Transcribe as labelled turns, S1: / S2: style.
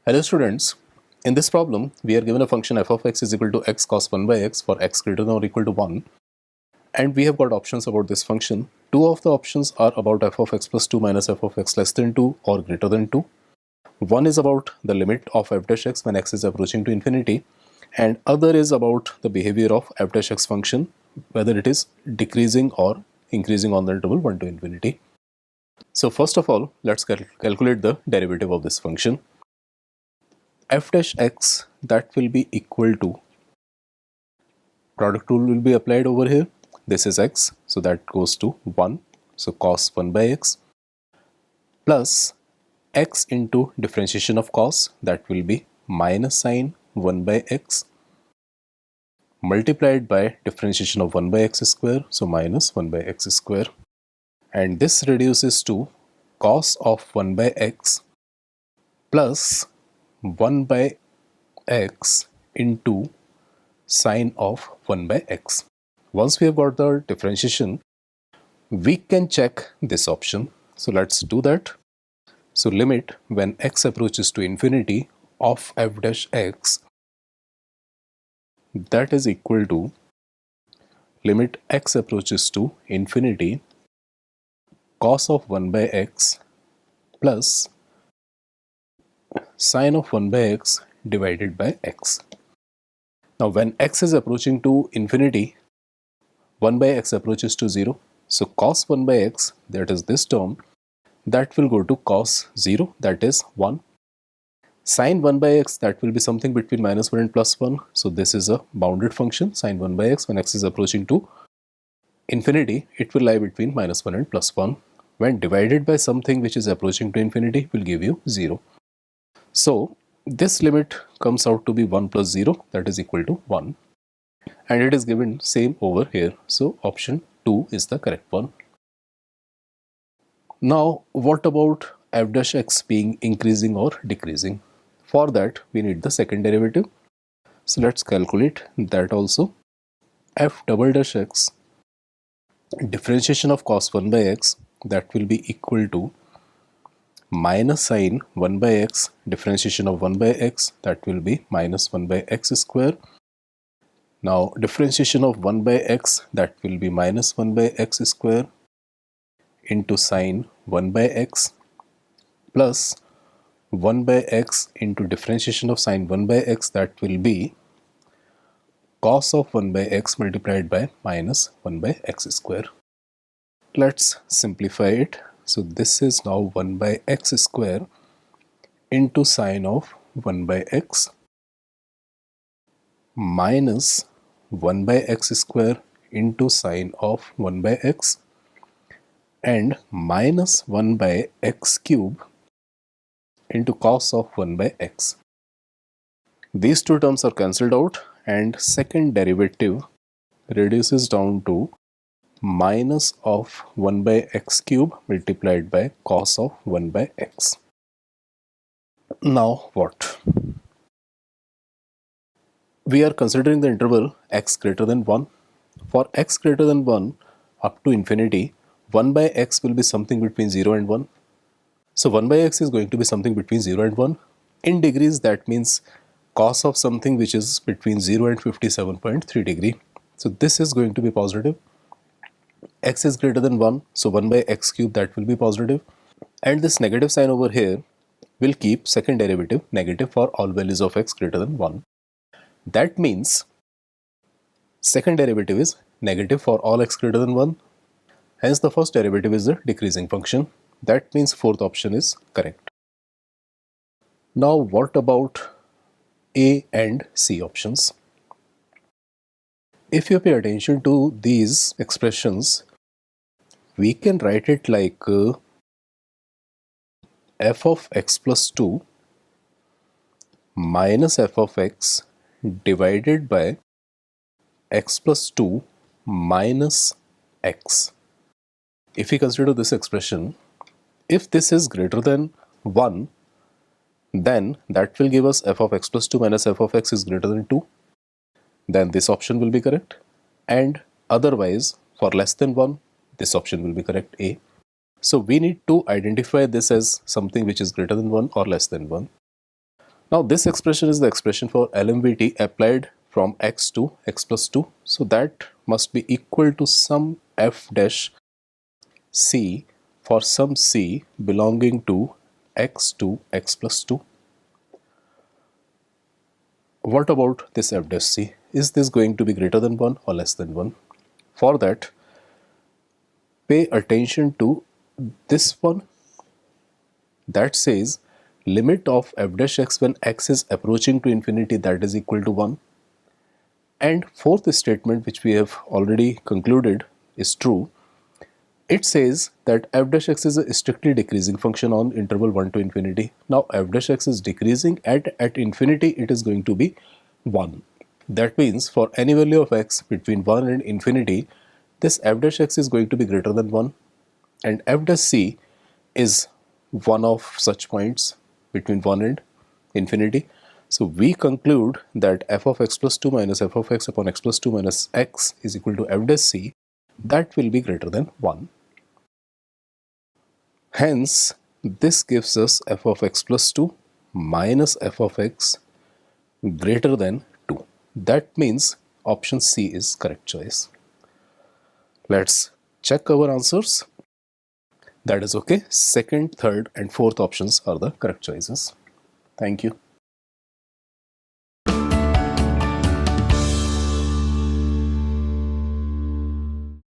S1: Hello students, in this problem we are given a function f of x is equal to x cos 1 by x for x greater than or equal to 1, and we have got options about this function. Two of the options are about f of x plus 2 minus f of x less than 2 or greater than 2. One is about the limit of f dash x when x is approaching to infinity, and other is about the behavior of f dash x function, whether it is decreasing or increasing on the interval 1 to infinity. So first of all, let's calculate the derivative of this function. F dash x, that will be equal to, product rule will be applied over here. This is x, so that goes to 1, so cos 1 by x, plus x into differentiation of cos, that will be minus sine 1 by x, multiplied by differentiation of 1 by x square, so minus 1 by x square, and this reduces to cos of 1 by x plus 1 by x into sine of 1 by x. Once we have got the differentiation, we can check this option. So let's do that. So limit when x approaches to infinity of f dash x, that is equal to limit x approaches to infinity cos of 1 by x plus sine of 1 by x divided by x. Now when x is approaching to infinity, 1 by x approaches to 0. So cos 1 by x, that is this term, that will go to cos 0, that is 1. Sine 1 by x, that will be something between minus 1 and plus 1. So this is a bounded function, sine 1 by x. When x is approaching to infinity, it will lie between minus 1 and plus 1. When divided by something which is approaching to infinity, will give you 0. So this limit comes out to be 1 plus 0, that is equal to 1. And it is given same over here. So option 2 is the correct one. Now what about f dash x being increasing or decreasing? For that we need the second derivative. So let's calculate that also. F double dash x, differentiation of cos 1 by x, that will be equal to minus sine 1 by x, differentiation of 1 by x, that will be minus 1 by x square. Now differentiation of 1 by x, that will be minus 1 by x square into sine 1 by x plus 1 by x into differentiation of sine 1 by x, that will be cos of 1 by x multiplied by minus 1 by x square. Let's simplify it. So this is now 1 by x square into sine of 1 by x minus 1 by x square into sine of 1 by x and minus 1 by x cube into cos of 1 by x. These two terms are cancelled out and second derivative reduces down to minus of 1 by x cube multiplied by cos of 1 by x. Now what? We are considering the interval x greater than 1. For x greater than 1 up to infinity, 1 by x will be something between 0 and 1. So 1 by x is going to be something between 0 and 1. In degrees, that means cos of something which is between 0 and 57.3 degree. So this is going to be positive. X is greater than 1, so 1 by x cube, that will be positive. And this negative sign over here will keep second derivative negative for all values of x greater than 1. That means second derivative is negative for all x greater than 1. Hence the first derivative is a decreasing function. That means fourth option is correct. Now what about A and C options? If you pay attention to these expressions, we can write it like f of x plus 2 minus f of x divided by x plus 2 minus x. If we consider this expression, if this is greater than 1, then that will give us f of x plus 2 minus f of x is greater than 2. Then this option will be correct. And otherwise, for less than 1, this option will be correct, A. So we need to identify this as something which is greater than 1 or less than 1. Now this expression is the expression for LMVT applied from x to x plus 2. So that must be equal to some f dash c for some c belonging to x to x plus 2. What about this f dash c? Is this going to be greater than 1 or less than 1? For that, pay attention to this one that says limit of f dash x when x is approaching to infinity, that is equal to 1. And fourth statement, which we have already concluded is true. It says that f dash x is a strictly decreasing function on interval 1 to infinity. Now f dash x is decreasing at infinity, it is going to be 1. That means for any value of x between 1 and infinity, this f dash x is going to be greater than 1, and f dash c is one of such points between 1 and infinity. So we conclude that f of x plus 2 minus f of x upon x plus 2 minus x is equal to f dash c, that will be greater than 1. Hence, this gives us f of x plus 2 minus f of x greater than 2. That means option C is correct choice. Let's check our answers. That is okay. Second, third and fourth options are the correct choices. Thank you.